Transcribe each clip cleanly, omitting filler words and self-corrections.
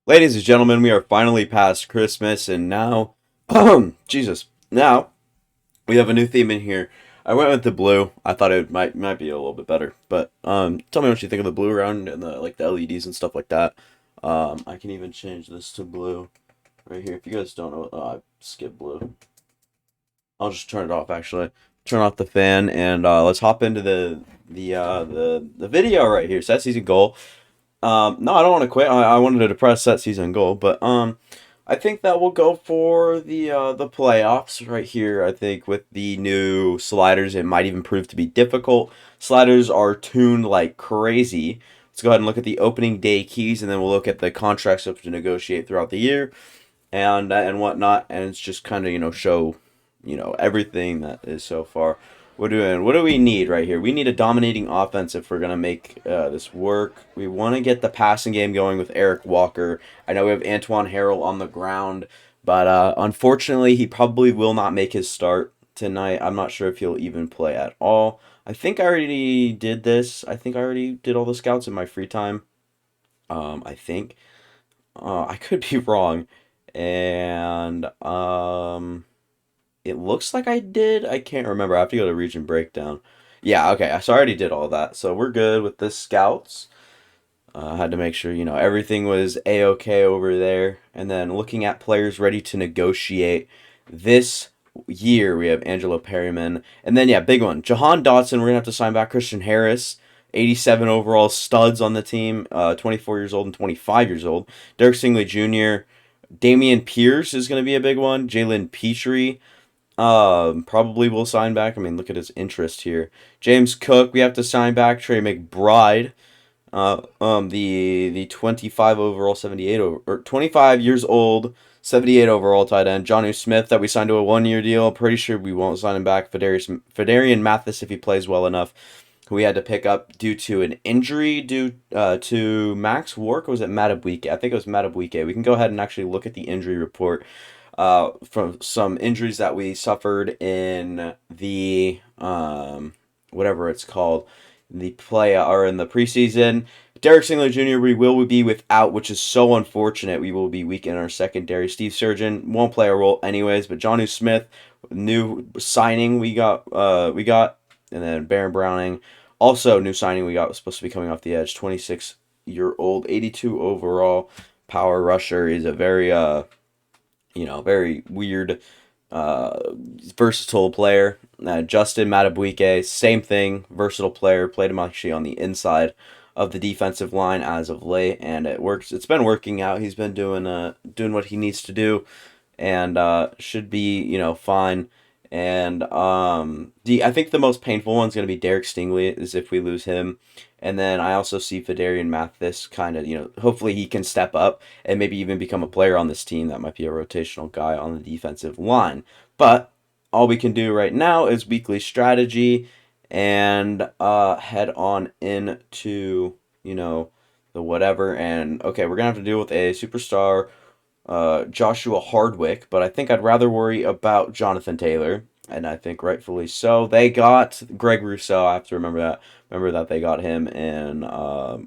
Ladies and gentlemen, we are finally past Christmas, and now, Jesus, now we have a new theme in here. I went with the blue. I thought it might be a little bit better, but tell me what you think of the blue around and the LEDs and stuff like that. I can even change this to blue right here. If you guys don't know, skip blue. I'll just turn it off actually. Turn off the fan and let's hop into the video right here. Set season goal. No, I don't want to quit. I wanted to depress that season goal, but I think that we'll go for the playoffs right here. I think with the new sliders, it might even prove to be difficult. Sliders are tuned like crazy. Let's go ahead and look at the opening day keys, and then we'll look at the contracts up to negotiate throughout the year, and whatnot. And it's just kind of show everything that is so far. What do we need right here? We need a dominating offense if we're gonna make this work. We want to get the passing game going with Eric Walker. I know we have Antoine Harrell on the ground, but unfortunately, he probably will not make his start tonight. I'm not sure if he'll even play at all. I think I already did this. I think I already did all the scouts in my free time. I think. I could be wrong, and it looks like I did. I can't remember. I have to go to region breakdown. Yeah, okay. So I already did all that. So we're good with the scouts. I had to make sure, everything was A-okay over there. And then looking at players ready to negotiate this year, we have Angelo Perryman. And then, yeah, big one. Jahan Dotson, we're going to have to sign back Christian Harris. 87 overall studs on the team, 24 years old and 25 years old. Derek Stingley Jr., Damian Pierce is going to be a big one. Jalen Petrie. Probably will sign back. I mean, look at his interest here. James Cook, we have to sign back. Trey McBride, the 25 overall, 78 over, or 25 years old, 78 overall tight end. Jonnu Smith that we signed to a 1 year deal. Pretty sure we won't sign him back. Fedarian Mathis if he plays well enough. Who we had to pick up due to an injury due to Max Wark, or was it Matabwike? I think it was Matabwike. We can go ahead and actually look at the injury report from some injuries that we suffered in the whatever it's called, the play or in the preseason. Derek Singler Jr. we will be without, which is so unfortunate. We will be weak in our secondary. Steve Surgeon won't play a role anyways, but Jonnu Smith, new signing we got, and then Baron Browning, also new signing we got, was supposed to be coming off the edge. 26-year-old, 82 overall power rusher. Is a very very weird, versatile player. Justin Matabwike, same thing, versatile player. Played him actually on the inside of the defensive line as of late, and it works. It's been working out. He's been doing what he needs to do, and should be fine. And I think the most painful one's gonna be Derek Stingley, is if we lose him. And then I also see Fedarian Mathis kind of, hopefully he can step up and maybe even become a player on this team that might be a rotational guy on the defensive line. But all we can do right now is weekly strategy and head on into, the whatever. And okay, we're gonna have to deal with a superstar, Joshua Hardwick, but I think I'd rather worry about Jonathan Taylor, and I think rightfully so. They got Greg Rousseau. I have to remember that. Remember that they got him in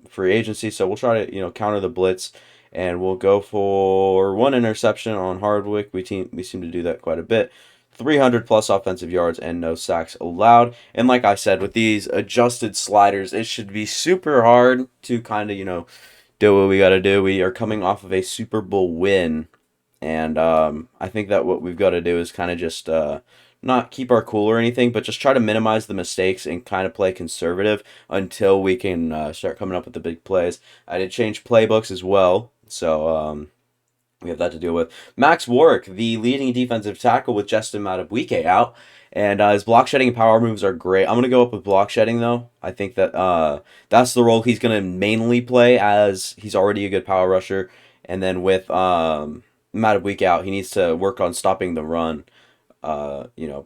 free agency, so we'll try to counter the blitz, and we'll go for one interception on Hardwick. We seem to do that quite a bit. 300 plus offensive yards and no sacks allowed. And like I said, with these adjusted sliders, it should be super hard to kind of do what we got to do. We are coming off of a Super Bowl win, and I think that what we've got to do is kind of just not keep our cool or anything, but just try to minimize the mistakes and kind of play conservative until we can start coming up with the big plays. I did change playbooks as well, so we have that to deal with. Max Warwick, the leading defensive tackle with Justin Matabwike out. And his block shedding and power moves are great. I'm going to go up with block shedding, though. I think that that's the role he's going to mainly play, as he's already a good power rusher. And then with Matabwike out, he needs to work on stopping the run,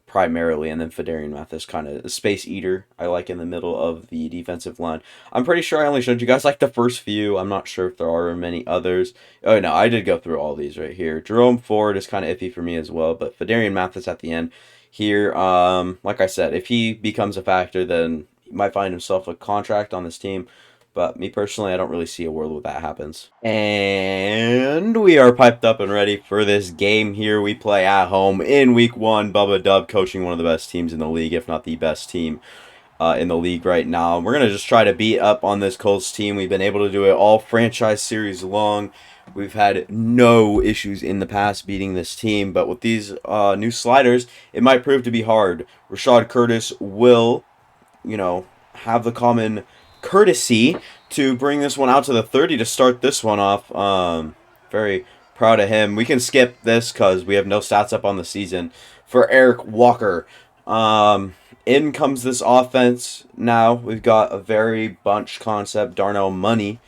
primarily. And then Fedarian Mathis, kind of a space eater, I like in the middle of the defensive line. I'm pretty sure I only showed you guys like the first few. I'm not sure if there are many others. Oh, no, I did go through all these right here. Jerome Ford is kind of iffy for me as well, but Fedarian Mathis at the end. Here, like I said, if he becomes a factor, then he might find himself a contract on this team. But me personally, I don't really see a world where that happens. And we are piped up and ready for this game here. We play at home in week one. Bubba Dub coaching one of the best teams in the league, if not the best team in the league right now. We're going to just try to beat up on this Colts team. We've been able to do it all franchise series long. We've had no issues in the past beating this team, but with these new sliders, it might prove to be hard. Rashad Curtis will, have the common courtesy to bring this one out to the 30 to start this one off. Very proud of him. We can skip this because we have no stats up on the season for Eric Walker. In comes this offense now. We've got a very bunch concept. Darnell Money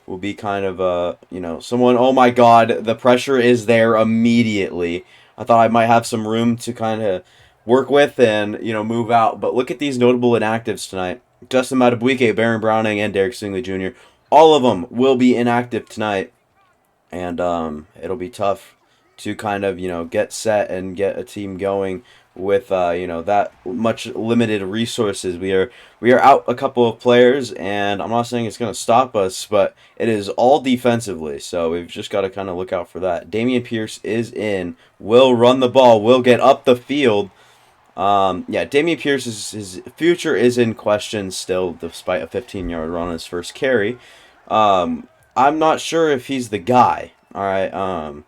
will be kind of someone. Oh my God, the pressure is there immediately. I thought I might have some room to kind of work with and move out, but look at these notable inactives tonight. Justin Madubuike, Baron Browning, and Derek Stingley Jr. All of them will be inactive tonight, and it'll be tough to kind of get set and get a team going with that much limited resources. We are out a couple of players, and I'm not saying it's going to stop us, but it is all defensively, so we've just got to kind of look out for that. Dameon Pierce is in, will run the ball, will get up the field. Dameon Pierce, his future is in question still, despite a 15-yard run on his first carry. I'm not sure if he's the guy. All right.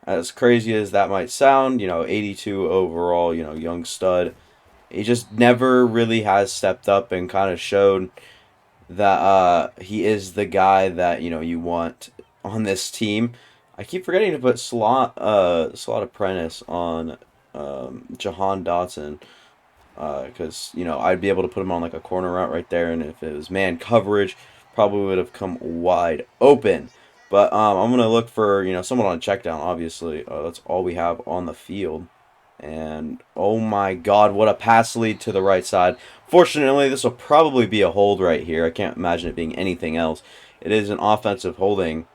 As crazy as that might sound, 82 overall, young stud. He just never really has stepped up and kind of showed that he is the guy that you want on this team. I keep forgetting to put slot apprentice on Jahan Dotson, because I'd be able to put him on like a corner route right there, and if it was man coverage, probably would have come wide open. But I'm gonna look for someone on a check down. Obviously, that's all we have on the field. And oh my God, what a pass lead to the right side. Fortunately, this will probably be a hold right here. I can't imagine it being anything else. It is an offensive holding,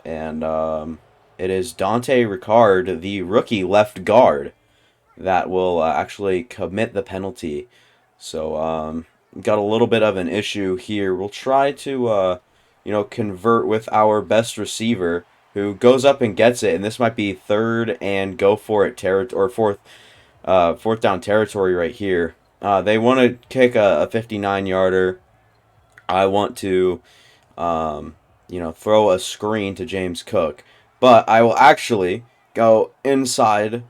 and it is Dante Ricard, the rookie left guard, that will actually commit the penalty. So got a little bit of an issue here. We'll try to convert with our best receiver, who goes up and gets it, and this might be third and go for it fourth down territory right here. They want to kick a 59-yarder. I want to throw a screen to James Cook, but I will actually go inside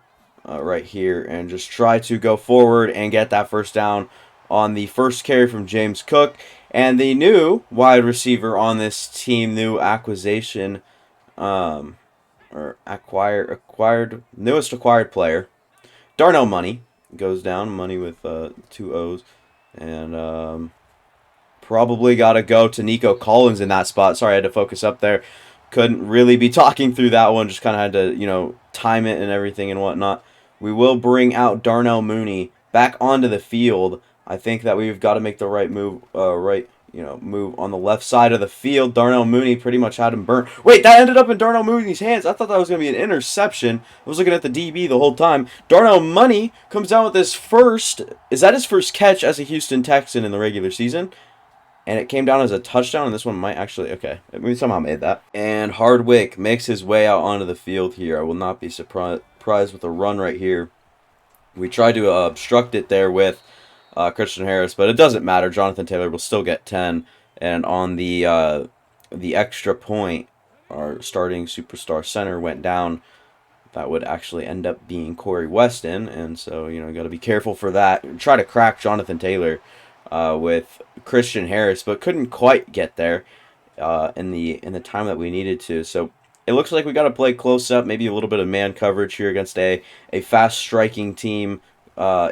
right here and just try to go forward and get that first down on the first carry from James Cook. And the new wide receiver on this team, new acquisition, newest acquired player, Darnell Money, goes down. Money with 2 O's. And probably got to go to Nico Collins in that spot. Sorry, I had to focus up there. Couldn't really be talking through that one. Just kind of had to, time it and everything and whatnot. We will bring out Darnell Mooney back onto the field. I think that we've got to make the right move, move on the left side of the field. Darnell Mooney pretty much had him burnt. Wait, that ended up in Darnell Mooney's hands. I thought that was going to be an interception. I was looking at the DB the whole time. Darnell Money comes down with his first, is that his first catch as a Houston Texan in the regular season? And it came down as a touchdown, and this one might actually, okay, we somehow made that. And Hardwick makes his way out onto the field here. I will not be surprised with a run right here. We tried to obstruct it there with Christian Harris, but it doesn't matter. Jonathan Taylor will still get 10, and on the extra point, our starting superstar center went down. That would actually end up being Corey Weston, and so you got to be careful for that. Try to crack Jonathan Taylor with Christian Harris, but couldn't quite get there in the time that we needed to. So it looks like we got to play close up, maybe a little bit of man coverage here against a fast striking team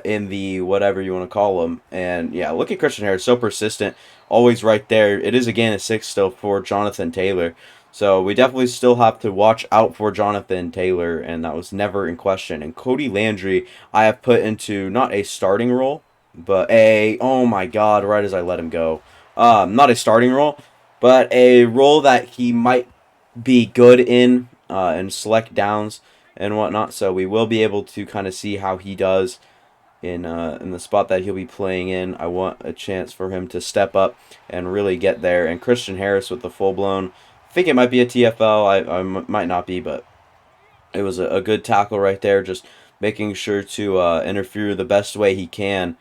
in the whatever you want to call them. And yeah, look at Christian Harris, so persistent, always right there. It is again a 6 still for Jonathan Taylor. So we definitely still have to watch out for Jonathan Taylor, and that was never in question. And Cody Landry, I have put into not a starting role, but oh my God, right as I let him go. Not a starting role, but a role that he might be good in select downs and whatnot. So we will be able to kind of see how he does in the spot that he'll be playing in. I want a chance for him to step up and really get there. And Christian Harris with the full-blown, I think it might be a TFL. I might not be, but It was a good tackle right there, just making sure to interfere the best way he can.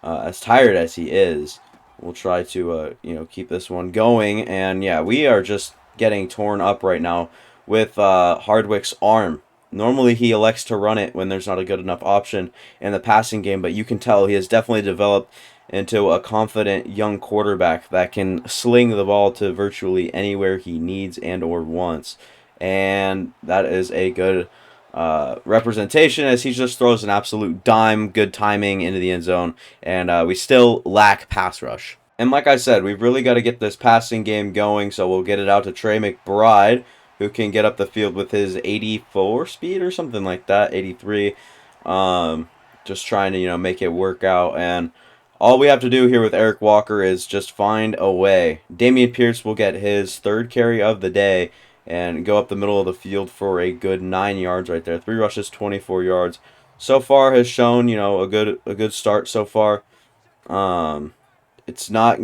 As tired as he is, we'll try to keep this one going. And yeah, we are just getting torn up right now with Hardwick's arm. Normally he elects to run it when there's not a good enough option in the passing game, but you can tell he has definitely developed into a confident young quarterback that can sling the ball to virtually anywhere he needs and or wants. And that is a good representation as he just throws an absolute dime, good timing into the end zone, and we still lack pass rush. And like I said, we've really got to get this passing game going, so we'll get it out to Trey McBride, who can get up the field with his 84 speed or something like that, 83. Just trying to, make it work out. And all we have to do here with Eric Walker is just find a way. Dameon Pierce will get his third carry of the day and go up the middle of the field for a good 9 yards right there. 3 rushes, 24 yards. So far has shown, a good start so far. It's not,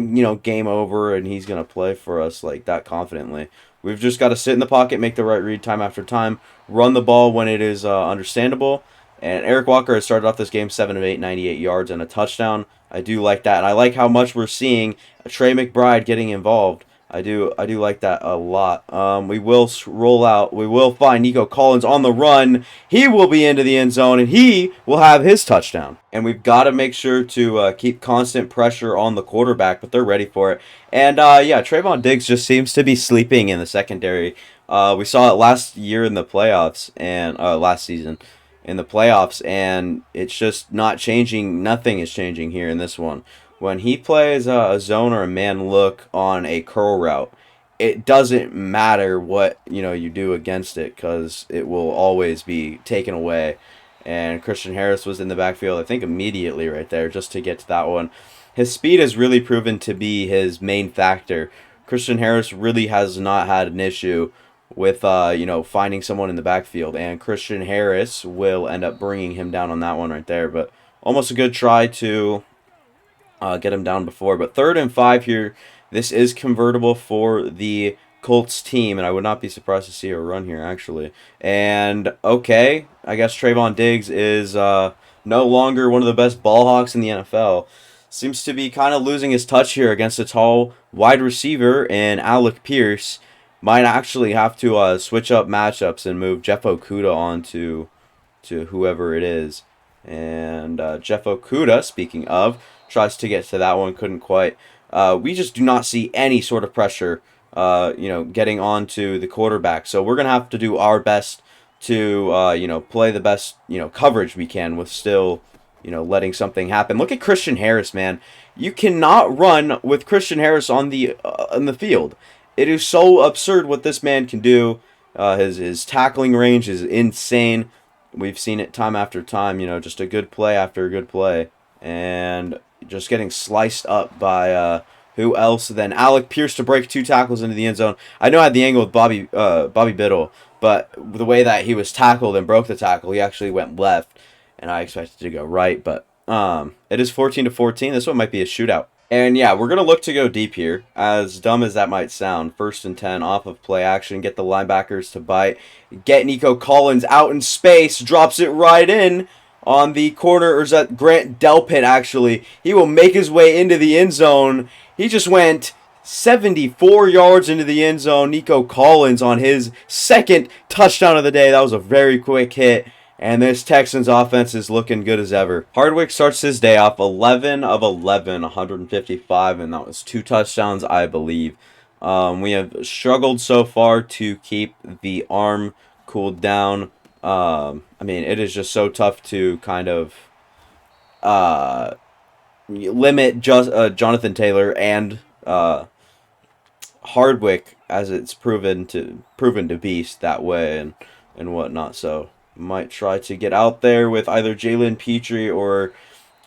game over and he's going to play for us like that confidently. We've just got to sit in the pocket, make the right read time after time, run the ball when it is understandable. And Eric Walker has started off this game 7 of 8, 98 yards and a touchdown. I do like that. And I like how much we're seeing Trey McBride getting involved. I do like that a lot. We will roll out. We will find Nico Collins on the run. He will be into the end zone, and he will have his touchdown. And we've got to make sure to keep constant pressure on the quarterback, but they're ready for it. And, yeah, Trayvon Diggs just seems to be sleeping in the secondary. We saw it last year in the playoffs, and last season in the playoffs, and it's just not changing. Nothing is changing here in this one. When he plays a zone or a man look on a curl route, it doesn't matter what you do against it because it will always be taken away. And Christian Harris was in the backfield, I think, immediately right there just to get to that one. His speed has really proven to be his main factor. Christian Harris really has not had an issue with finding someone in the backfield, and Christian Harris will end up bringing him down on that one right there. But almost a good try to get him down before. But 3rd and 5 here. This is convertible for the Colts team, and I would not be surprised to see a run here, actually. And, okay, I guess Trayvon Diggs is no longer one of the best ball hawks in the NFL. Seems to be kind of losing his touch here against a tall wide receiver in Alec Pierce. Might actually have to switch up matchups and move Jeff Okudah on to whoever it is. And Jeff Okudah, speaking of, tries to get to that one, couldn't quite. We just do not see any sort of pressure, getting onto the quarterback. So we're going to have to do our best to, play the best, coverage we can with still, letting something happen. Look at Christian Harris, man. You cannot run with Christian Harris on the field. It is so absurd what this man can do. His tackling range is insane. We've seen it time after time, just a good play after a good play. And just getting sliced up by who else than Alec Pierce to break 2 tackles into the end zone. I know I had the angle with Bobby Biddle, but the way that he was tackled and broke the tackle, he actually went left, and I expected to go right. But it is 14-14. This one might be a shootout. And yeah, we're going to look to go deep here. As dumb as that might sound, 1st and 10 off of play action. Get the linebackers to bite. Get Nico Collins out in space. Drops it right in on the corner. Or is that Grant Delpit, actually? He will make his way into the end zone. He just went 74 yards into the end zone. Nico Collins on his 2nd touchdown of the day. That was a very quick hit. And this Texans offense is looking good as ever. Hardwick starts his day off 11 of 11, 155, and that was 2 touchdowns, I believe. We have struggled so far to keep the arm cooled down. It is just so tough to kind of limit Jonathan Taylor and Hardwick, as it's proven to be that way and whatnot. So might try to get out there with either Jalen Petrie or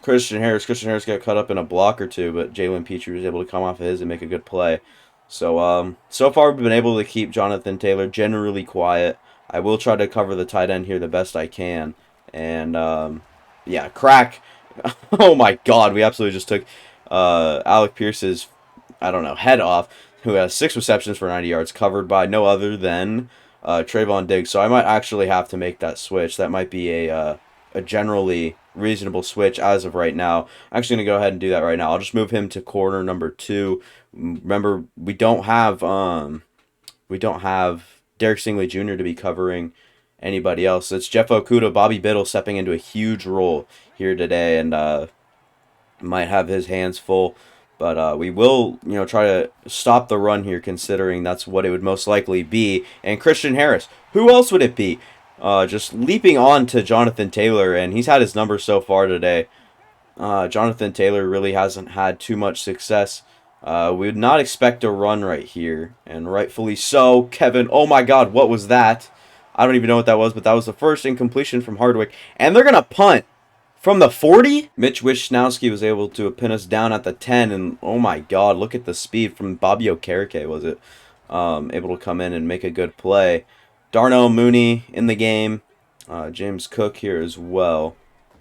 Christian Harris. Christian Harris got cut up in a block or two, but Jalen Petrie was able to come off of his and make a good play. So so far we've been able to keep Jonathan Taylor generally quiet. I will try to cover the tight end here the best I can. And yeah, crack. Oh my God, we absolutely just took Alec Pierce's, head off, who has 6 receptions for 90 yards, covered by no other than Trayvon Diggs. So I might actually have to make that switch. That might be a generally reasonable switch as of right now. I'm actually going to go ahead and do that right now. I'll just move him to corner number 2. Remember, we don't have Derek Stingley Jr. to be covering anybody else. It's Jeff Okudah, Bobby Biddle stepping into a huge role here today, and might have his hands full. But we will, try to stop the run here, considering that's what it would most likely be. And Christian Harris, who else would it be? Just leaping on to Jonathan Taylor, and he's had his numbers so far today. Jonathan Taylor really hasn't had too much success. We would not expect a run right here, and rightfully so. Kevin, oh my God, what was that? I don't even know what that was, but that was the first incompletion from Hardwick. And they're going to punt from the 40? Mitch Wishnowski was able to pin us down at the 10, and oh my God, look at the speed from Bobby Okereke, was it? Able to come in and make a good play. Darnell Mooney in the game. James Cook here as well.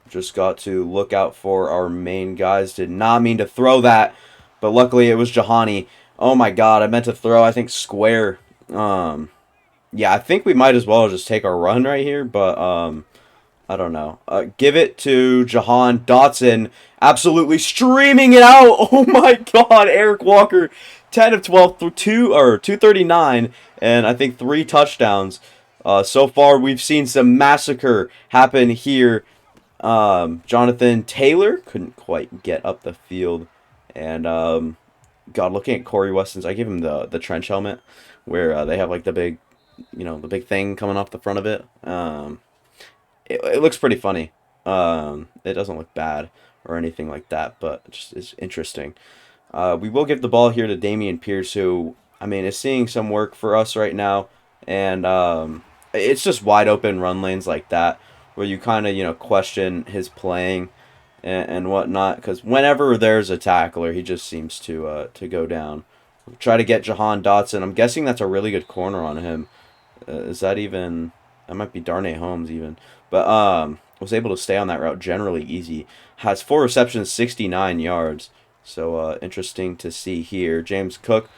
Just got to look out for our main guys. Did not mean to throw that, but luckily it was Jahani. Oh my God, I meant to throw, I think, square. Yeah, I think we might as well just take our run right here, but I don't know. Give it to Jahan Dotson. Absolutely streaming it out. Oh my God, Eric Walker, 10 of 12 through 239, and I think 3 touchdowns. So far, we've seen some massacre happen here. Jonathan Taylor couldn't quite get up the field, and God, looking at Corey Weston's, I gave him the trench helmet where they have like the big, the big thing coming off the front of it. It looks pretty funny. It doesn't look bad or anything like that, but it just is interesting. We will give the ball here to Dameon Pierce, who, I mean, is seeing some work for us right now. And it's just wide open run lanes like that where you kind of, question his playing and whatnot. Because whenever there's a tackler, he just seems to go down. Try to get Jahan Dotson. I'm guessing that's a really good corner on him. Is that even... That might be Darnay Holmes even. But was able to stay on that route generally easy. Has 4 receptions, 69 yards. So interesting to see here. James Cook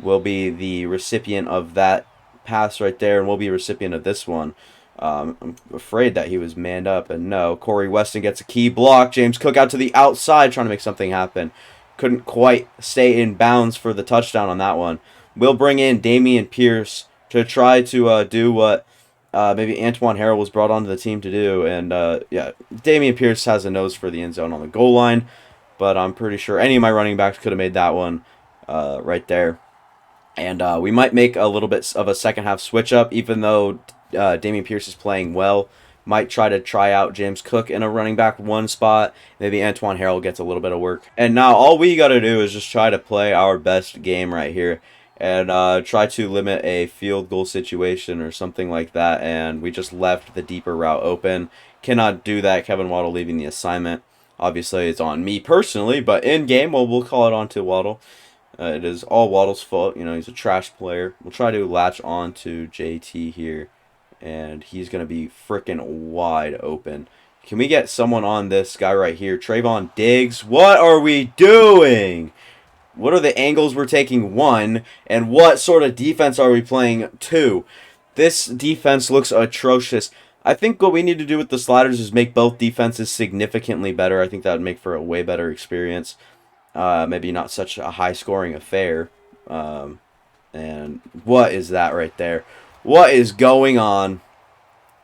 will be the recipient of that pass right there, and will be a recipient of this one. I'm afraid that he was manned up, and no. Corey Weston gets a key block. James Cook out to the outside trying to make something happen. Couldn't quite stay in bounds for the touchdown on that one. We'll bring in Dameon Pierce to try to do what maybe Antoine Harrell was brought onto the team to do. And, yeah, Dameon Pierce has a nose for the end zone on the goal line. But I'm pretty sure any of my running backs could have made that one right there. And we might make a little bit of a second half switch up, even though Dameon Pierce is playing well. Might try out James Cook in a running back 1 spot. Maybe Antoine Harrell gets a little bit of work. And now all we got to do is just try to play our best game right here. And try to limit a field goal situation or something like that. And we just left the deeper route open. Cannot do that. Kevin Waddle leaving the assignment. Obviously, it's on me personally, but in game, well, we'll call it on to Waddle. It is all Waddle's fault. He's a trash player. We'll try to latch on to JT here, and he's going to be freaking wide open. Can we get someone on this guy right here? Trayvon Diggs. What are we doing? What are the angles we're taking? 1, and what sort of defense are we playing? 2. This defense looks atrocious. I think what we need to do with the sliders is make both defenses significantly better. I think that would make for a way better experience. Maybe not such a high-scoring affair. And what is that right there? What is going on?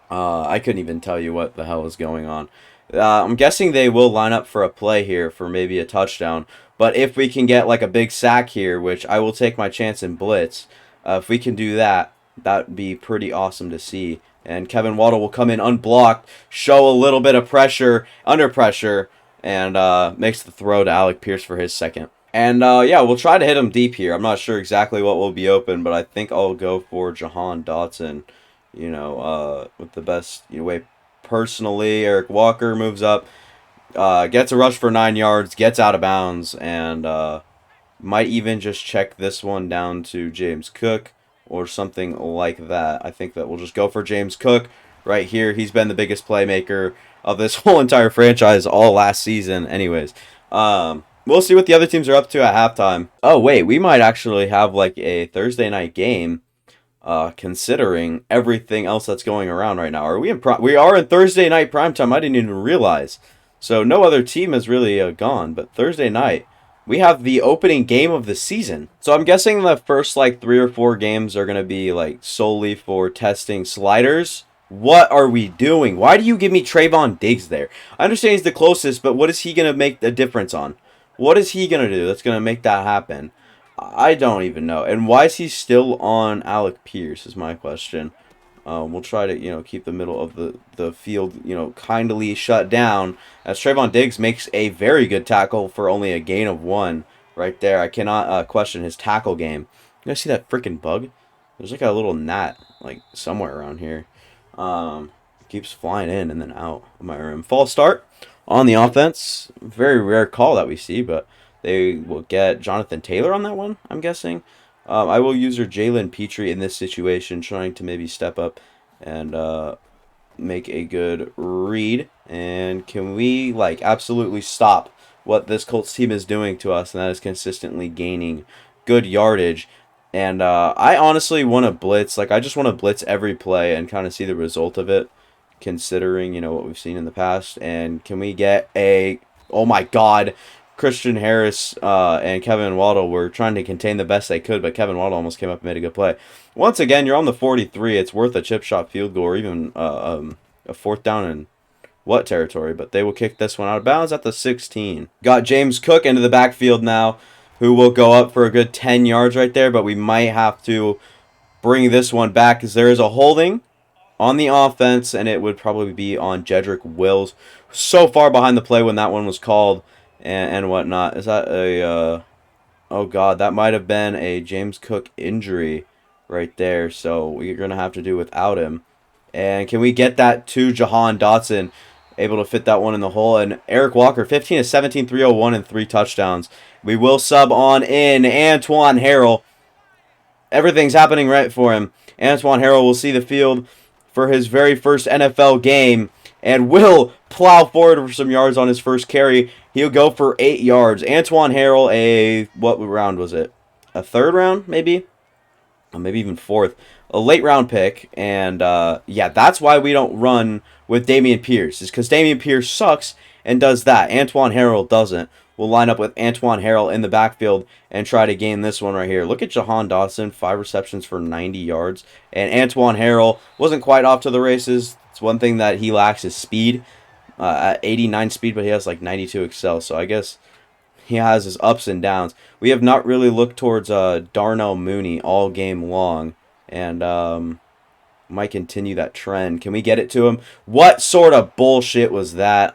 I couldn't even tell you what the hell is going on. I'm guessing they will line up for a play here for maybe a touchdown. But if we can get like a big sack here, which I will take my chance in blitz, if we can do that, that would be pretty awesome to see. And Kevin Waddle will come in unblocked, show a little bit of pressure, under pressure, and makes the throw to Alec Pierce for his second. And yeah, we'll try to hit him deep here. I'm not sure exactly what will be open, but I think I'll go for Jahan Dotson, with the best way. Personally, Eric Walker moves up, gets a rush for 9 yards, gets out of bounds, and might even just check this one down to James Cook or something like that. I think that we'll just go for James Cook right here. He's been the biggest playmaker of this whole entire franchise all last season anyways. We'll see what the other teams are up to at halftime. Oh, wait, we might actually have like a Thursday night game. considering everything else that's going around right now. Are we in we are in Thursday night primetime. I didn't even realize. So no other team has really gone, but Thursday night we have the opening game of the season. So I'm guessing the first like 3 or 4 games are gonna be like solely for testing sliders. What are we doing? Why do you give me Trayvon Diggs there? I understand he's the closest, but what is he gonna make the difference on? What is he gonna do that's gonna make that happen? I don't even know. And why is he still on Alec Pierce is my question. We'll try to, keep the middle of the field, kindly shut down as Trayvon Diggs makes a very good tackle for only a gain of 1 right there. I cannot question his tackle game. You guys see that freaking bug? There's like a little gnat like somewhere around here. Keeps flying in and then out of my room. False start on the offense. Very rare call that we see, but they will get Jonathan Taylor on that one, I'm guessing. I will use her Jalen Petrie in this situation, trying to maybe step up and make a good read. And can we, like, absolutely stop what this Colts team is doing to us, and that is consistently gaining good yardage. And I honestly want to blitz. Like, I just want to blitz every play and kind of see the result of it, considering, what we've seen in the past. And can we get a... Oh, my God. Christian Harris and Kevin Waddle were trying to contain the best they could, but Kevin Waddle almost came up and made a good play. Once again, you're on the 43. It's worth a chip shot field goal or even a fourth down in what territory, but they will kick this one out of bounds at the 16. Got James Cook into the backfield now, who will go up for a good 10 yards right there, but we might have to bring this one back because there is a holding on the offense, and it would probably be on Jedrick Wills. So far behind the play when that one was called and whatnot. Is that a... oh, God, that might have been a James Cook injury right there, so we're going to have to do without him. And can we get that to Jahan Dotson? Able to fit that one in the hole. And Eric Walker, 15 of 17, 301, and 3 touchdowns. We will sub on in Antoine Harrell. Everything's happening right for him. Antoine Harrell will see the field for his very first NFL game and will plow forward for some yards on his first carry. He'll go for 8 yards. Antoine Harrell, what round was it? A third round, maybe? Or maybe even fourth. A late round pick. And, yeah, that's why we don't run with Dameon Pierce. Is because Dameon Pierce sucks and does that. Antoine Harrell doesn't. We'll line up with Antoine Harrell in the backfield and try to gain this one right here. Look at Jahan Dotson, 5 receptions for 90 yards. And Antoine Harrell wasn't quite off to the races. It's one thing that he lacks is speed. At 89 speed, but he has like 92 excel. So I guess he has his ups and downs. We have not really looked towards Darnell Mooney all game long. And might continue that trend. Can we get it to him? What sort of bullshit was that?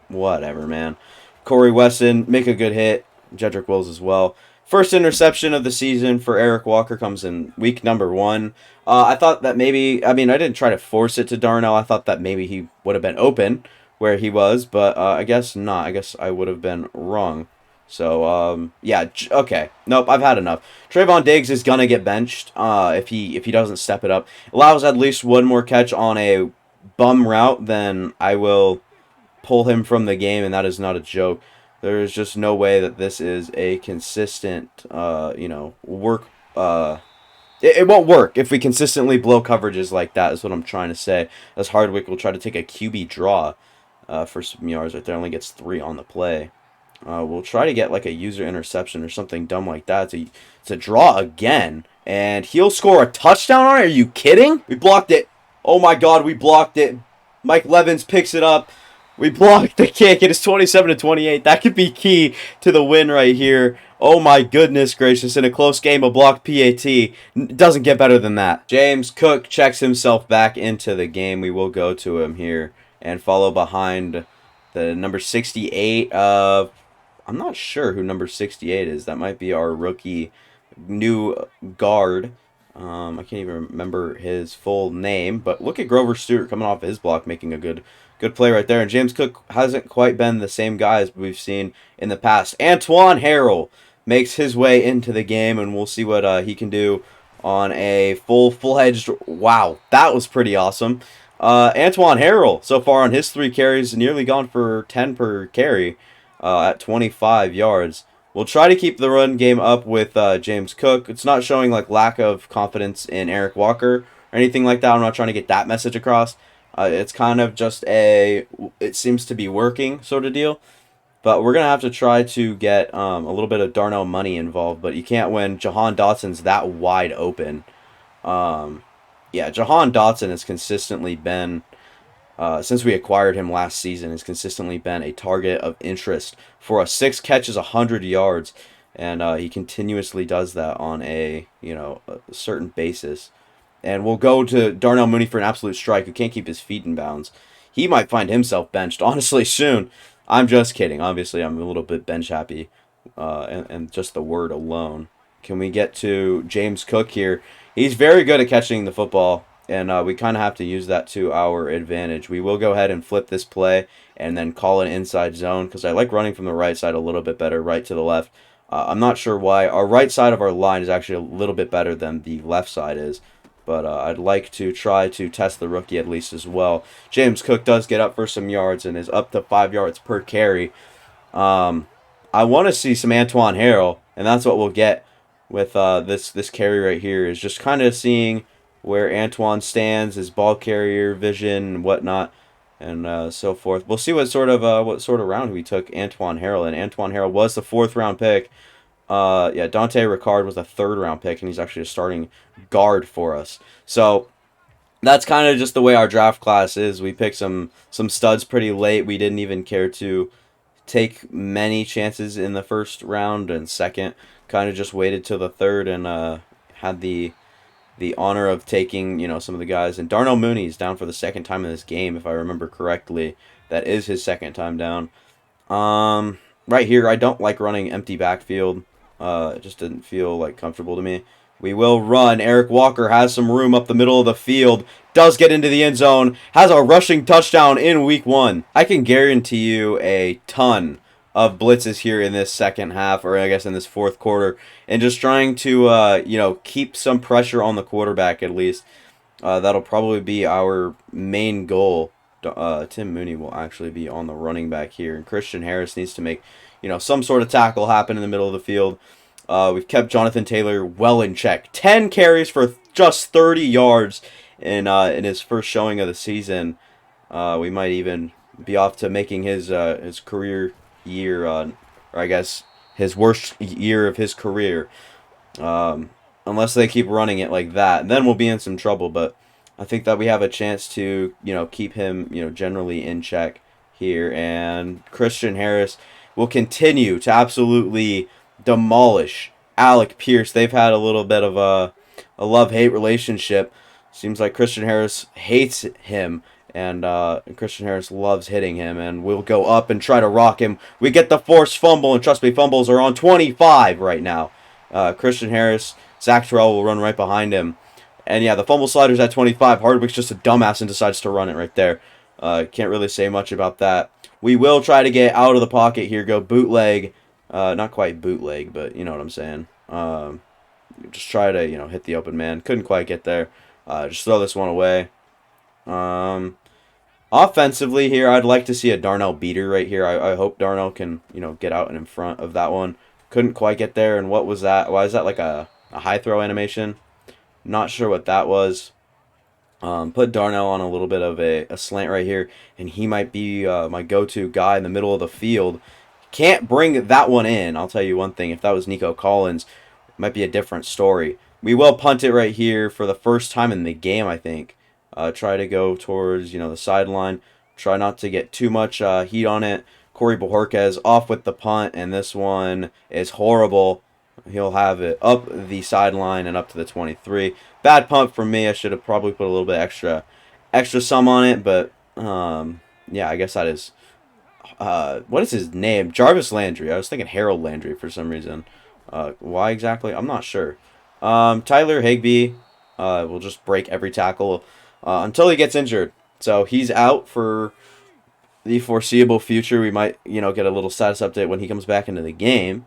Whatever, man. Corey Weston, make a good hit. Jedrick Wills as well. First interception of the season for Eric Walker comes in week number 1. I thought that maybe, I didn't try to force it to Darnell. I thought that maybe he would have been open where he was, but I guess not. I guess I would have been wrong. So, yeah, okay. Nope, I've had enough. Trayvon Diggs is going to get benched if he doesn't step it up. Allows at least one more catch on a bum route, then I will pull him from the game, and that is not a joke. There is just no way that this is a consistent, work. It won't work if we consistently blow coverages like that, is what I'm trying to say. As Hardwick will try to take a QB draw for some yards right there. Only gets 3 on the play. We'll try to get like a user interception or something dumb like that to draw again. And he'll score a touchdown on it? Are you kidding? We blocked it. Oh my God, we blocked it. Mike Levins picks it up. We blocked the kick. It is 27-28. That could be key to the win right here. Oh my goodness gracious. In a close game, a blocked PAT. Doesn't get better than that. James Cook checks himself back into the game. We will go to him here and follow behind the number 68 of... I'm not sure who number 68 is. That might be our rookie new guard. I can't even remember his full name. But look at Grover Stewart coming off his block, making a good play right there. And James Cook hasn't quite been the same guy as we've seen in the past. Antoine Harrell makes his way into the game, and we'll see what he can do on a full-fledged... Wow, that was pretty awesome. Antoine Harrell, so far on his 3 carries, nearly gone for 10 per carry at 25 yards. We'll try to keep the run game up with James Cook. It's not showing like lack of confidence in Eric Walker or anything like that. I'm not trying to get that message across. It's kind of just it seems to be working sort of deal. But we're going to have to try to get a little bit of Darnell Money involved. But you can't when Jahan Dotson's that wide open. Um, yeah, Jahan Dotson has consistently been since we acquired him last season, has consistently been a target of interest for us. 6 catches, 100 yards, and he continuously does that on a certain basis. And we'll go to Darnell Mooney for an absolute strike who can't keep his feet in bounds. He might find himself benched, honestly, soon. I'm just kidding. Obviously, I'm a little bit bench happy, and just the word alone. Can we get to James Cook here? He's very good at catching the football, and we kind of have to use that to our advantage. We will go ahead and flip this play and then call an inside zone because I like running from the right side a little bit better, right to the left. I'm not sure why. Our right side of our line is actually a little bit better than the left side is. But I'd like to try to test the rookie at least as well. James Cook does get up for some yards and is up to 5 yards per carry. I want to see some Antoine Harrell, and that's what we'll get with this carry right here, is just kind of seeing where Antoine stands, his ball carrier vision and whatnot, and so forth. We'll see what sort of round we took Antoine Harrell, and Antoine Harrell was the 4th-round pick. Yeah, Dante Ricard was a 3rd-round pick, and he's actually a starting guard for us. So that's kind of just the way our draft class is. We picked some studs pretty late. We didn't even care to take many chances in the 1st round and 2nd. Kind of just waited till the 3rd and had the honor of taking some of the guys. And Darnell Mooney's down for the 2nd time in this game, if I remember correctly. That is his 2nd time down. Right here, I don't like running empty backfield. It just didn't feel like comfortable to me. We will run. Eric Walker has some room up the middle of the field. Does get into the end zone. Has a rushing touchdown in week 1. I can guarantee you a ton of blitzes here in this 2nd half, or I guess in this 4th quarter, and just trying to keep some pressure on the quarterback at least. That'll probably be our main goal. Tim Mooney will actually be on the running back here, and Christian Harris needs to make some sort of tackle happen in the middle of the field. We've kept Jonathan Taylor well in check. 10 carries for just 30 yards in his first showing of the season. We might even be off to making his career year, or I guess his worst year of his career. Unless they keep running it like that, then we'll be in some trouble. But I think that we have a chance to keep him generally in check here, and Christian Harris will continue to absolutely demolish Alec Pierce. They've had a little bit of a love-hate relationship. Seems like Christian Harris hates him, and Christian Harris loves hitting him, and we'll go up and try to rock him. We get the forced fumble, and trust me, fumbles are on 25 right now. Christian Harris, Zach Terrell will run right behind him. And yeah, the fumble slider's at 25. Hardwick's just a dumbass and decides to run it right there. Can't really say much about that. We will try to get out of the pocket here, go bootleg. Not quite bootleg, but you know what I'm saying. Just try to, hit the open man. Couldn't quite get there. Just throw this one away. Offensively here, I'd like to see a Darnell beater right here. I hope Darnell can, get out and in front of that one. Couldn't quite get there, and what was that? Why is that like a high throw animation? Not sure what that was. Put Darnell on a little bit of a slant right here, and he might be my go-to guy in the middle of the field. Can't bring that one in. I'll tell you one thing. If that was Nico Collins, it might be a different story. We will punt it right here for the first time in the game, I think. Try to go towards, the sideline. Try not to get too much heat on it. Corey Bojorquez off with the punt, and this one is horrible. He'll have it up the sideline and up to the 23. Bad punt from me. I should have probably put a little bit extra sum on it, but yeah, I guess that is what is his name? Jarvis Landry. I was thinking Harold Landry for some reason. Why exactly? I'm not sure. Tyler Higbee will just break every tackle until he gets injured. So he's out for the foreseeable future. We might, get a little status update when he comes back into the game.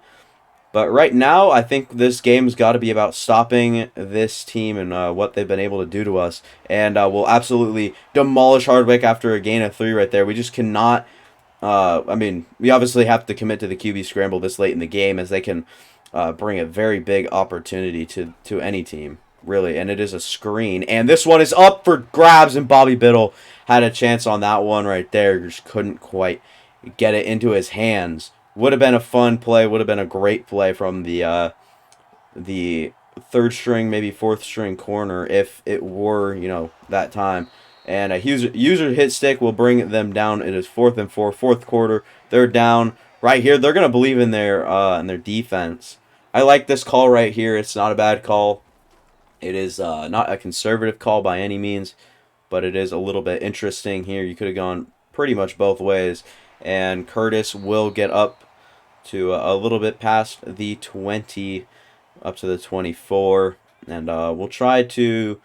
But right now, I think this game's got to be about stopping this team and what they've been able to do to us. And we'll absolutely demolish Hardwick after a gain of 3 right there. We just cannot I mean, we obviously have to commit to the QB scramble this late in the game, as they can bring a very big opportunity to any team, really. And it is a screen, and this one is up for grabs, and Bobby Biddle had a chance on that one right there. Just couldn't quite get it into his hands. Would have been a fun play. Would have been a great play from the third string, maybe fourth string corner if it were, that time. And a user hit stick will bring them down. It is 4th and 4, fourth quarter. They're down right here. They're gonna believe in their defense. I like this call right here. It's not a bad call. It is not a conservative call by any means, but it is a little bit interesting here. You could have gone pretty much both ways. And Curtis will get up to a little bit past the 20, up to the 24, and we'll try to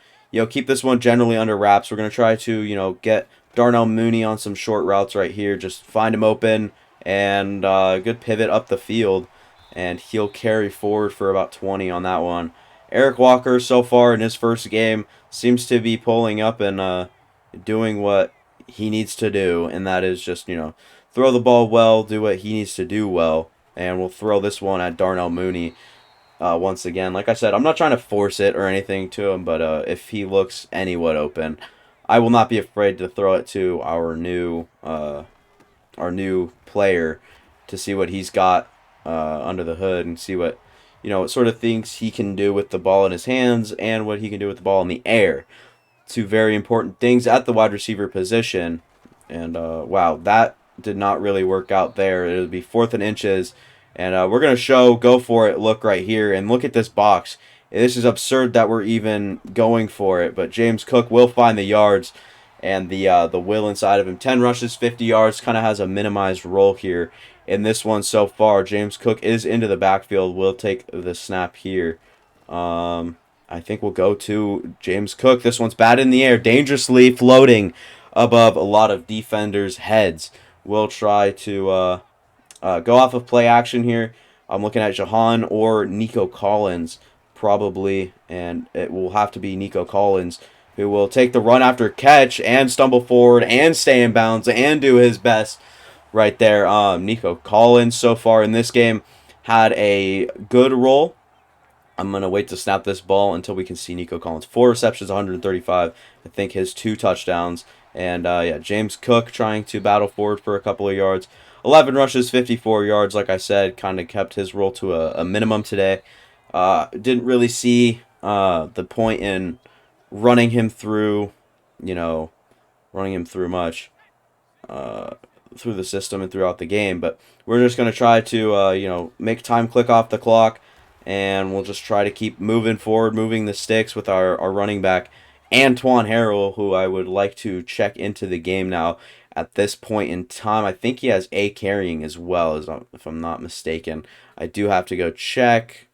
keep this one generally under wraps. We're going to try to get Darnell Mooney on some short routes right here, just find him open, and good pivot up the field, and he'll carry forward for about 20 on that one. Eric Walker, so far in his first game, seems to be pulling up and doing what he needs to do, and that is just throw the ball well, do what he needs to do well. And we'll throw this one at Darnell Mooney once again. Like I said, I'm not trying to force it or anything to him, but if he looks anywhat open, I will not be afraid to throw it to our new player to see what he's got under the hood, and see what what sort of things he can do with the ball in his hands and what he can do with the ball in the air. Two very important things at the wide receiver position. And wow, that did not really work out there. It would be 4th and inches. And we're going to go for it look right here. And look at this box. This is absurd that we're even going for it. But James Cook will find the yards and the will inside of him. 10 rushes, 50 yards. Kind of has a minimized role here in this one so far. James Cook is into the backfield. We'll take the snap here. I think we'll go to James Cook. This one's bad in the air. Dangerously floating above a lot of defenders' heads. We'll try to go off of play action here. I'm looking at Jahan or Nico Collins probably, and it will have to be Nico Collins, who will take the run after catch and stumble forward and stay in bounds and do his best right there. Nico Collins so far in this game had a good role. I'm going to wait to snap this ball until we can see Nico Collins. 4 receptions, 135. I think his 2 touchdowns. And, James Cook trying to battle forward for a couple of yards. 11 rushes, 54 yards. Like I said, kind of kept his role to a minimum today. Didn't really see the point in running him through, much through the system and throughout the game. But we're just going to try to, make time click off the clock. And we'll just try to keep moving forward, moving the sticks with our running back, Antoine Harrell, who I would like to check into the game now at this point in time. I think he has a carrying as well, if I'm not mistaken. I do have to go check.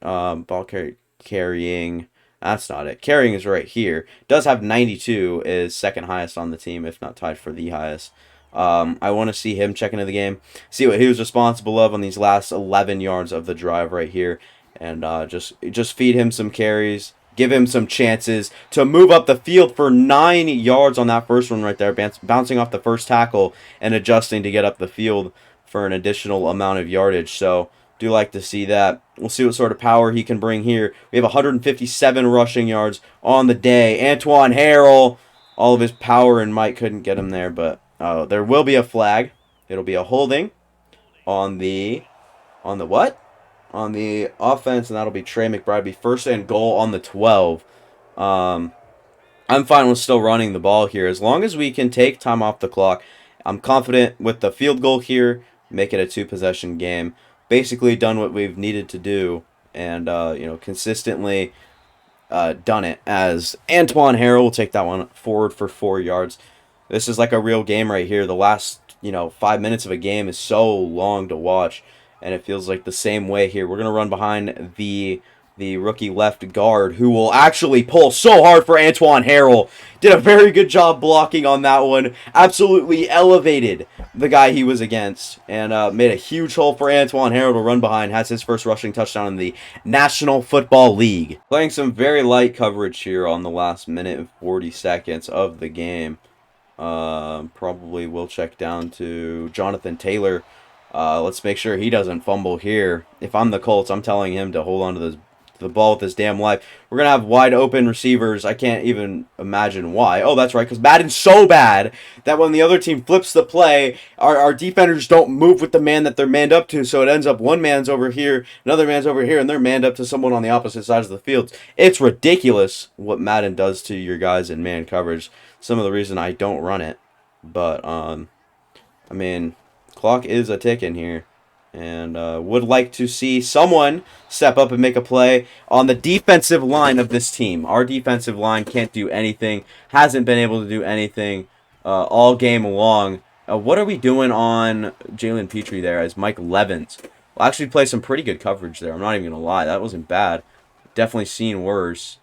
Carrying. That's not it. Carrying is right here. Does have 92, is second highest on the team, if not tied for the highest. I want to see him check into the game, see what he was responsible of on these last 11 yards of the drive right here. And just feed him some carries, give him some chances to move up the field for 9 yards on that first one right there, bouncing off the first tackle and adjusting to get up the field for an additional amount of yardage. So do like to see that. We'll see what sort of power he can bring here. We have 157 rushing yards on the day. Antoine Harrell, all of his power and might couldn't get him there, but there will be a flag. It'll be a holding on the what? On the offense, and that'll be Trey McBride. Be 1st and goal on the 12. I'm fine with still running the ball here as long as we can take time off the clock. I'm confident with the field goal here, make it a 2-possession game. Basically done what we've needed to do, and consistently done it, as Antoine Harrell will take that one forward for 4 yards. This is like a real game right here. The last 5 minutes of a game is so long to watch. And it feels like the same way here. We're going to run behind the rookie left guard, who will actually pull so hard for Antoine Harrell. Did a very good job blocking on that one. Absolutely elevated the guy he was against. And made a huge hole for Antoine Harrell to run behind. Has his first rushing touchdown in the National Football League. Playing some very light coverage here on the last minute and 40 seconds of the game. Probably will check down to Jonathan Taylor. Let's make sure he doesn't fumble here. If I'm the Colts, I'm telling him to hold on to the ball with his damn life. We're going to have wide open receivers. I can't even imagine why. Oh, that's right, because Madden's so bad that when the other team flips the play, our defenders don't move with the man that they're manned up to, so it ends up one man's over here, another man's over here, and they're manned up to someone on the opposite sides of the field. It's ridiculous what Madden does to your guys in man coverage. Some of the reason I don't run it, but I mean, clock is a ticking here, and would like to see someone step up and make a play on the defensive line of this team. Our defensive line can't do anything, hasn't been able to do anything all game long. What are we doing on Jalen Petrie there as Mike Levins? Well, actually play some pretty good coverage there. I'm not even going to lie. That wasn't bad. Definitely seen worse.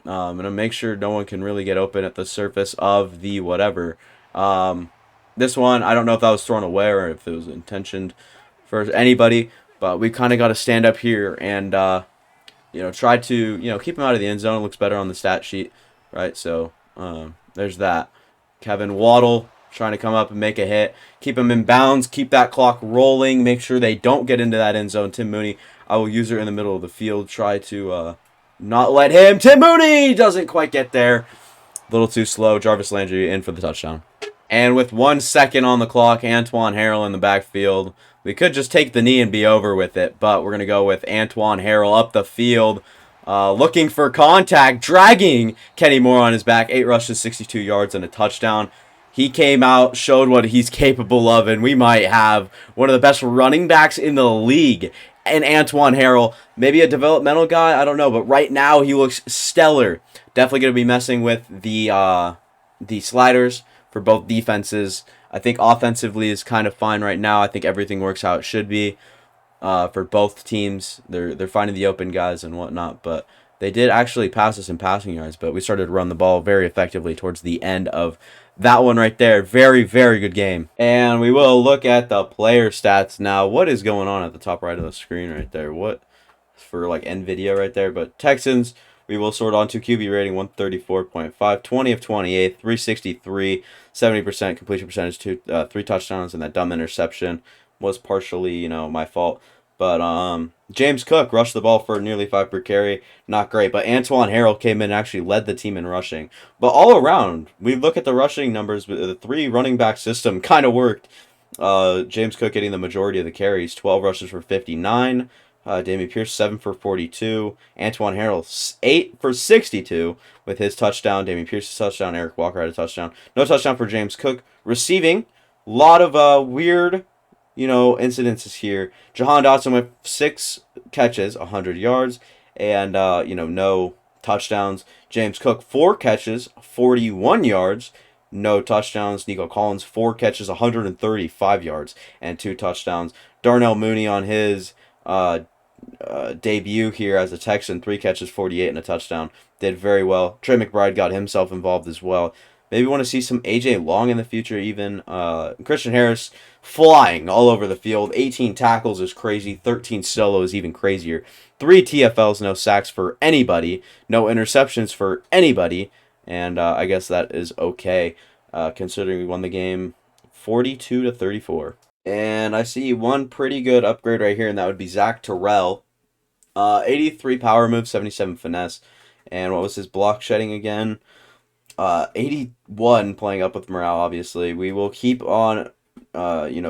I'm going to make sure no one can really get open at the surface of the whatever. This one, I don't know if that was thrown away or if it was intentioned for anybody, but we kind of got to stand up here and, try to, keep him out of the end zone. It looks better on the stat sheet, right? So there's that. Kevin Waddle trying to come up and make a hit. Keep him in bounds. Keep that clock rolling. Make sure they don't get into that end zone. Tim Mooney, I will use her in the middle of the field. Try to not let him. Tim Mooney doesn't quite get there. A little too slow. Jarvis Landry in for the touchdown. And with 1 second on the clock, Antoine Harrell in the backfield. We could just take the knee and be over with it, but we're going to go with Antoine Harrell up the field. Looking for contact, dragging Kenny Moore on his back. 8 rushes, 62 yards, and a touchdown. He came out, showed what he's capable of, and we might have one of the best running backs in the league. And Antoine Harrell, maybe a developmental guy, I don't know, but right now he looks stellar. Definitely going to be messing with the sliders for both defenses. I think offensively is kind of fine right now. I think everything works how it should be for both teams. They're finding the open guys and whatnot, but they did actually pass us in passing yards, but we started to run the ball very effectively towards the end of that one right there. Very, very good game. And we will look at the player stats now. What is going on at the top right of the screen right there? What for like NVIDIA right there? But Texans, we will sort on to QB rating 134.5, 20 of 28, 363, 70% completion percentage, 3 touchdowns, and that dumb interception was partially, my fault. But James Cook rushed the ball for nearly 5 per carry. Not great. But Antoine Harrell came in and actually led the team in rushing. But all around, we look at the rushing numbers. The 3 running back system kind of worked. James Cook getting the majority of the carries. 12 rushes for 59. Dameon Pierce, 7 for 42. Antoine Harrell, 8 for 62 with his touchdown. Dameon Pierce's touchdown. Eric Walker had a touchdown. No touchdown for James Cook. Receiving, a lot of weird incidences here. Jahan Dotson with 6 catches, 100 yards, and, no touchdowns. James Cook, 4 catches, 41 yards, no touchdowns. Nico Collins, 4 catches, 135 yards, and 2 touchdowns. Darnell Mooney on his debut here as a Texan, 3 catches, 48, and a touchdown. Did very well. Trey McBride got himself involved as well. Maybe want to see some AJ Long in the future even. Christian Harris flying all over the field. 18 tackles is crazy. 13 solo is even crazier. 3 TFLs, no sacks for anybody. No interceptions for anybody. And I guess that is okay considering we won the game 42-34. And I see one pretty good upgrade right here, and that would be Zach Terrell. 83 power move, 77 finesse. And what was his block shedding again? 81 playing up with morale, obviously. We will keep on,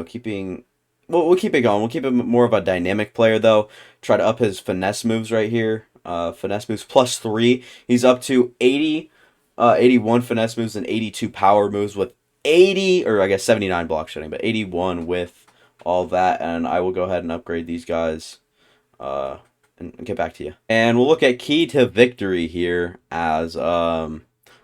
keeping... We'll keep it going. We'll keep him more of a dynamic player, though. Try to up his finesse moves right here. Finesse moves plus 3. He's up to 81 finesse moves and 82 power moves with 79 block shedding, but 81 with all that. And I will go ahead and upgrade these guys and get back to you. And we'll look at key to victory here as...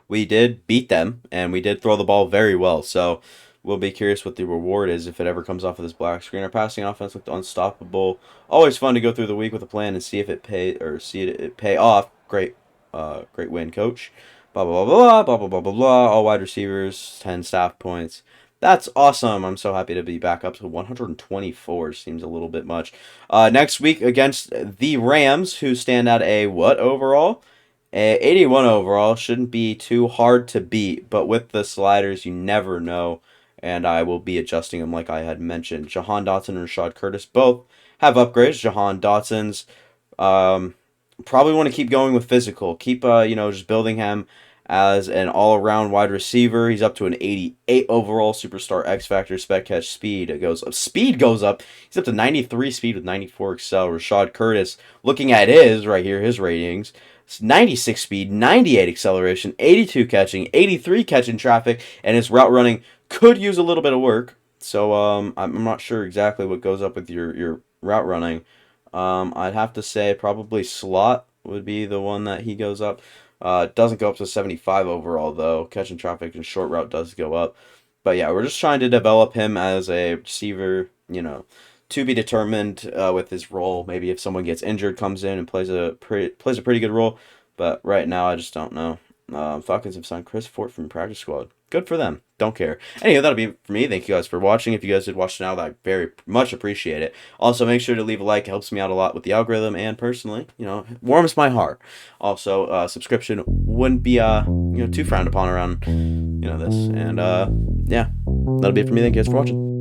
we did beat them, and we did throw the ball very well. So we'll be curious what the reward is if it ever comes off of this black screen. Our passing offense looked unstoppable. Always fun to go through the week with a plan and see if it pay off. Great win, coach. Blah blah blah blah blah blah blah blah. All wide receivers, 10 staff points. That's awesome. I'm so happy to be back up to 124. Seems a little bit much. Next week against the Rams, who stand at a what overall? A 81 overall shouldn't be too hard to beat, but with the sliders, you never know, and I will be adjusting them like I had mentioned. Jahan Dotson and Rashad Curtis both have upgrades. Jahan Dotson's um, probably want to keep going with physical. Keep just building him as an all-around wide receiver. He's up to an 88 overall superstar X Factor spec catch speed. It goes up. Speed goes up. He's up to 93 speed with 94 excel. Rashad Curtis, looking at his right here, his ratings. 96 speed, 98 acceleration, 82 catching, 83 catching traffic, and his route running could use a little bit of work. So I'm not sure exactly what goes up with your route running. I'd have to say probably slot would be the one that he goes up. It doesn't go up to 75 overall though. Catching traffic and short route does go up. But yeah, we're just trying to develop him as a receiver, to be determined with his role. Maybe if someone gets injured, comes in and plays a pretty good role. But right now, I just don't know. Falcons have signed Chris Fort from practice squad. Good for them. Don't care. Anyway, that'll be for me. Thank you guys for watching. If you guys did watch now, I very much appreciate it. Also, make sure to leave a like. It helps me out a lot with the algorithm, and personally, warms my heart. Also, subscription wouldn't be too frowned upon around this. And yeah, that'll be it for me. Thank you guys for watching.